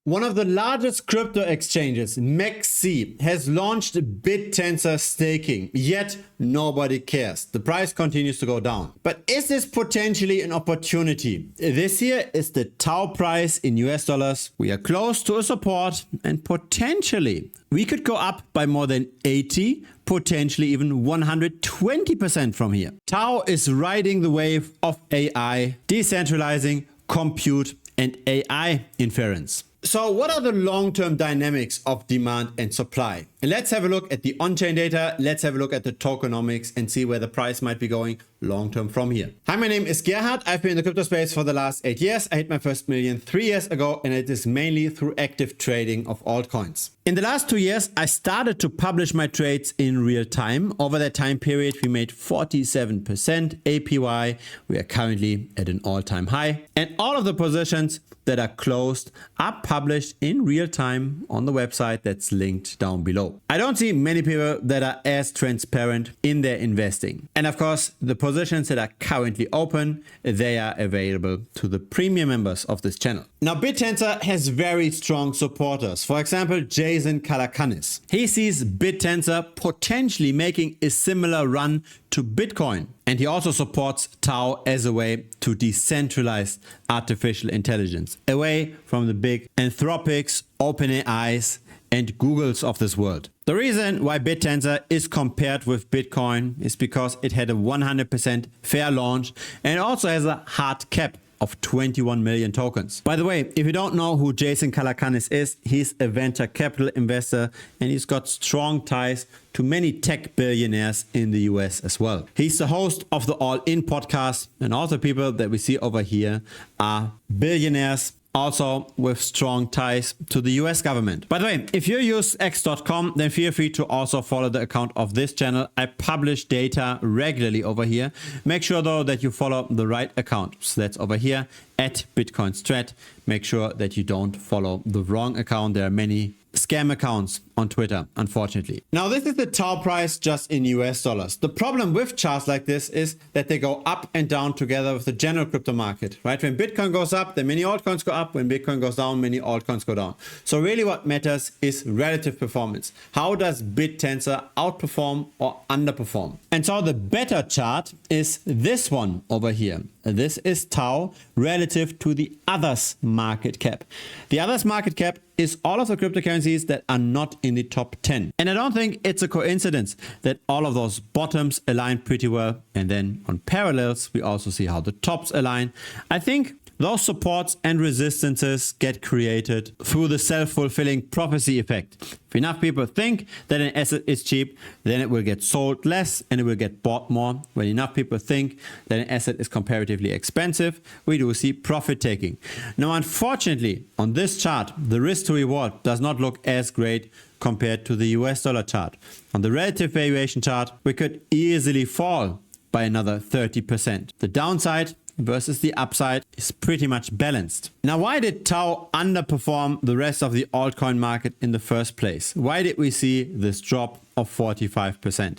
One of the largest crypto exchanges, MEXC, has launched BitTensor staking, yet nobody cares. The price continues to go down. But is this potentially an opportunity? This here is the TAO price in US dollars. We are close to a support and potentially we could go up by more than 80, potentially even 120% from here. TAO is riding the wave of AI, decentralizing, compute, and AI inference. So what are the long-term dynamics of demand and supply? And let's have a look at the on-chain data. Let's have a look at the tokenomics and see where the price might be going long-term from here. Hi, my name is Gerhard. I've been in the crypto space for the last 8 years. I hit my first million 3 years ago, and it is mainly through active trading of altcoins. In the last 2 years, I started to publish my trades in real time. Over that time period, we made 47% APY. We are currently at an all-time high. And all of the positions that are closed are published in real time on the website that's linked down below. I don't see many people that are as transparent in their investing. And of course, the positions that are currently open, they are available to the premium members of this channel. Now, BitTensor has very strong supporters. For example, Jason Calacanis. He sees BitTensor potentially making a similar run to Bitcoin. And he also supports TAO as a way to decentralize artificial intelligence, away from the big Anthropics, OpenAIs, and Googles of this world. The reason why BitTensor is compared with Bitcoin is because it had a 100% fair launch and also has a hard cap of 21 million tokens. By the way, if you don't know who Jason Calacanis is, he's a venture capital investor and he's got strong ties to many tech billionaires in the US as well. He's the host of the All In podcast, and all the people that we see over here are billionaires, also with strong ties to the US government. By the way, if you use x.com, then feel free to also follow the account of this channel. I publish data regularly over here. Make sure though that you follow the right account. So that's over here at Bitcoin Strat. Make sure that you don't follow the wrong account. There are many scam accounts on Twitter, unfortunately. Now, this is the TAO price just in US dollars. The problem with charts like this is that they go up and down together with the general crypto market, right? When Bitcoin goes up, then many altcoins go up. When Bitcoin goes down, many altcoins go down. So really what matters is relative performance. How does BitTensor outperform or underperform? And so the better chart is this one over here. This is TAO relative to the others market cap. The others market cap is all of the cryptocurrencies that are not in the top 10. And I don't think it's a coincidence that all of those bottoms align pretty well. And then on parallels, we also see how the tops align. I think those supports and resistances get created through the self-fulfilling prophecy effect. If enough people think that an asset is cheap, then it will get sold less and it will get bought more. When enough people think that an asset is comparatively expensive, we do see profit taking. Now, unfortunately, on this chart, the risk to reward does not look as great compared to the US dollar chart. On the relative valuation chart, we could easily fall by another 30%. The downside versus the upside is pretty much balanced. Now, why did TAO underperform the rest of the altcoin market in the first place? Why did we see this drop of 45%?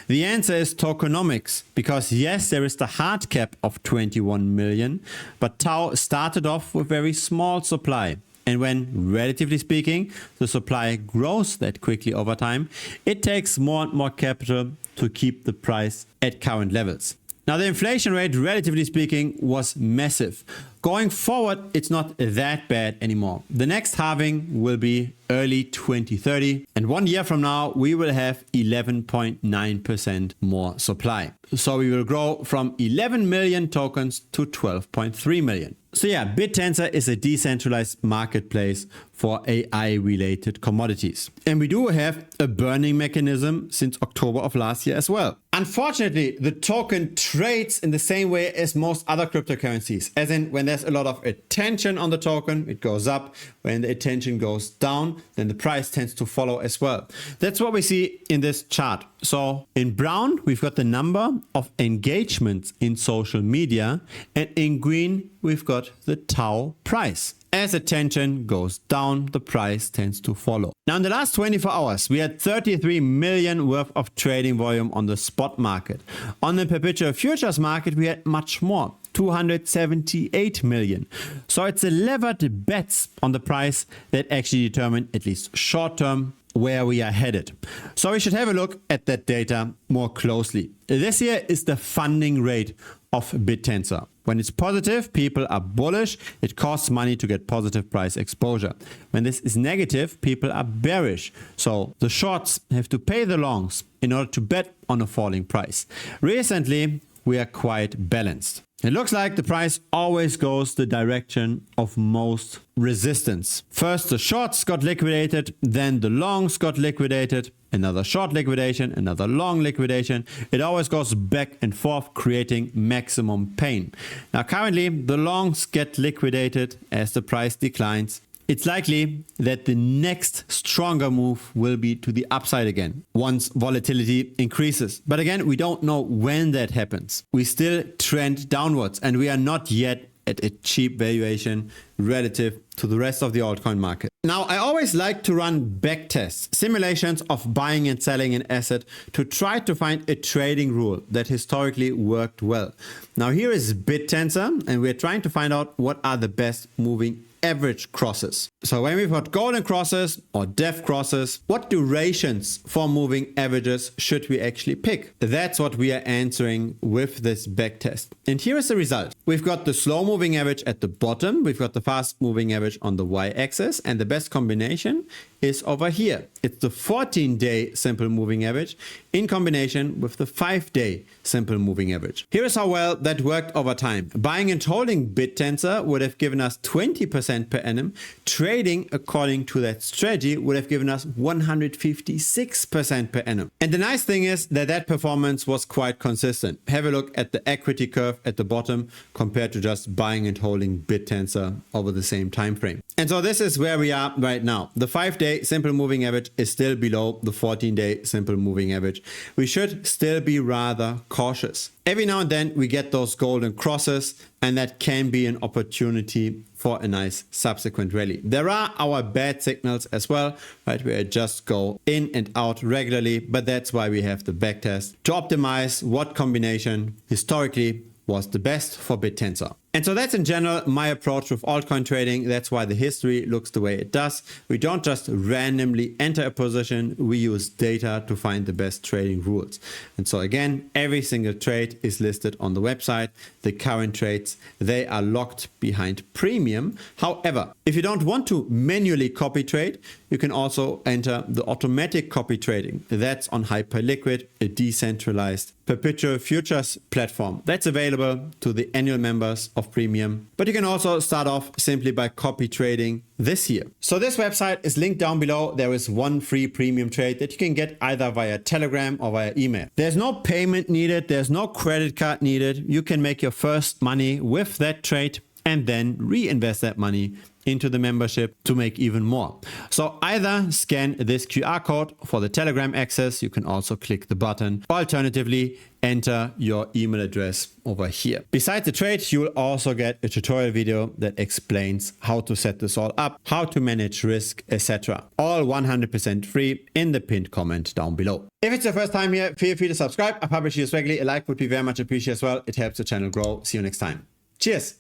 The answer is tokenomics, because yes, there is the hard cap of 21 million, but TAO started off with very small supply. And when, relatively speaking, the supply grows that quickly over time, it takes more and more capital to keep the price at current levels. Now, the inflation rate, relatively speaking, was massive. Going forward, it's not that bad anymore. The next halving will be early 2030. And 1 year from now, we will have 11.9% more supply. So we will grow from 11 million tokens to 12.3 million. So yeah, BitTensor is a decentralized marketplace for AI-related commodities. And we do have a burning mechanism since October of last year as well. Unfortunately, the token trades in the same way as most other cryptocurrencies, as in when there's a lot of attention on the token, it goes up. When the attention goes down, then the price tends to follow as well. That's what we see in this chart. So in brown, we've got the number of engagements in social media, and in green, we've got the TAO price. As attention goes down, the price tends to follow. Now, in the last 24 hours, we had 33 million worth of trading volume on the spot market. On the perpetual futures market, we had much more, 278 million. So it's the levered bets on the price that actually determine, at least short term, where we are headed. So we should have a look at that data more closely. This here is the funding rate of BitTensor. When it's positive, people are bullish. It costs money to get positive price exposure. When this is negative, people are bearish. So the shorts have to pay the longs in order to bet on a falling price. Recently, we are quite balanced. It looks like the price always goes the direction of most resistance. First the shorts got liquidated, then the longs got liquidated, another short liquidation, another long liquidation. It always goes back and forth, creating maximum pain. Now currently the longs get liquidated as the price declines. It's likely that the next stronger move will be to the upside again once volatility increases. But again, we don't know when that happens. We still trend downwards and we are not yet at a cheap valuation relative to the rest of the altcoin market. Now, I always like to run backtests, simulations of buying and selling an asset to try to find a trading rule that historically worked well. Now, here is BitTensor and we're trying to find out what are the best moving average crosses. So when we've got golden crosses or death crosses, what durations for moving averages should we actually pick? That's what we are answering with this backtest. And here is the result. We've got the slow moving average at the bottom. We've got the fast moving average on the y-axis, and the best combination is over here. It's the 14-day simple moving average in combination with the 5-day simple moving average. Here is how well that worked over time. Buying and holding BitTensor would have given us 20% per annum. Trading according to that strategy would have given us 156% per annum. And the nice thing is that that performance was quite consistent. Have a look at the equity curve at the bottom compared to just buying and holding BitTensor over the same time frame. And so this is where we are right now. The 5-day simple moving average is still below the 14-day simple moving average. We should still be rather cautious. Every now and then we get those golden crosses, and that can be an opportunity for a nice subsequent rally. There are our bad signals as well, right, where it just go in and out regularly, but that's why we have the backtest to optimize what combination historically was the best for BitTensor. And so that's in general my approach with altcoin trading. That's why the history looks the way it does. We don't just randomly enter a position, we use data to find the best trading rules. And so again, every single trade is listed on the website. The current trades, they are locked behind premium. However, if you don't want to manually copy trade, you can also enter the automatic copy trading. That's on Hyperliquid, a decentralized perpetual futures platform. That's available to the annual members of Premium. But you can also start off simply by copy trading this here. So this website is linked down below. There is one free premium trade that you can get either via Telegram or via email. There's no payment needed. There's no credit card needed. You can make your first money with that trade and then reinvest that money into the membership to make even more. So either scan this QR code for the Telegram access. You can also click the button. Alternatively, enter your email address over here. Besides the trade, you will also get a tutorial video that explains how to set this all up, how to manage risk, etc. All 100% free in the pinned comment down below. If it's your first time here, feel free to subscribe. I publish videos regularly. A like would be very much appreciated as well. It helps the channel grow. See you next time. Cheers.